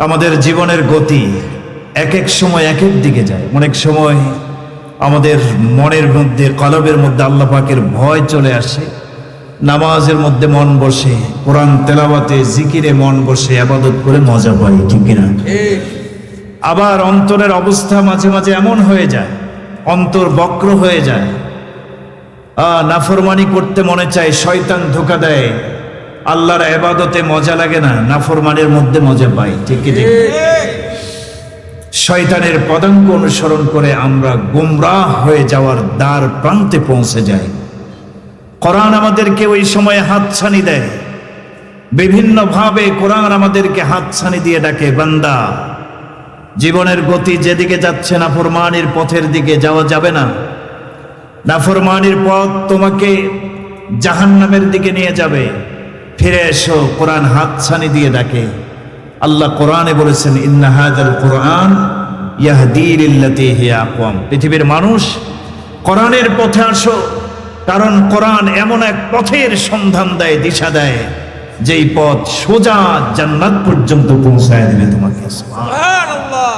আমাদের জীবনের গতি এক এক সময় এক এক দিকে যায়। অনেক সময় আমাদের মনের মধ্যে, কলবের মধ্যে আল্লাহ পাকের ভয় চলে আসে, নামাজের মধ্যে মন বসে, কোরআন তেলাওয়াতে জিকিরে মন বসে, ইবাদত করে মজা পাই, ঠিক কিনা? আবার অন্তরের অবস্থা মাঝে মাঝে এমন হয়ে যায়, অন্তর বক্র হয়ে যায়, নাফরমানি করতে মনে চায়, শয়তান ধোঁকা দেয়, আল্লাহর ইবাদতে মজা লাগে না, নাফরমানের মধ্যে মজা পাই, ঠিক কি? শয়তানের পদাঙ্ক অনুসরণ করে আমরা গোমরাহ হয়ে যাওয়ার দ্বার প্রান্তে পৌঁছে যাই। কোরআন আমাদেরকে ওই সময় হাতছানি দেয়, বিভিন্ন ভাবে কোরআন আমাদেরকে হাতছানি দিয়ে ডাকে, বান্দা জীবনের গতি যেদিকে যাচ্ছে নাফরমানির পথের দিকে যাওয়া যাবে না। নাফরমানির পথ তোমাকে জাহান্নামের দিকে নিয়ে যাবে, ফিরে এসো। কোরআন হাতছানি দিয়ে ডাকে। আল্লাহ কোরআনে বলেছেন, ইন্না হাযাল কুরআন ইয়াহদি লিল্লাতী হিয়া আকওয়াম। পৃথিবীর মানুষ, কোরআনের পথে আসো, কারণ কোরআন এমন এক পথের সন্ধান দেয়, দিশা দেয়, যেই পথ সোজা জান্নাত পর্যন্ত পৌঁছায় দেবে তোমাকে। সুবহানাল্লাহ।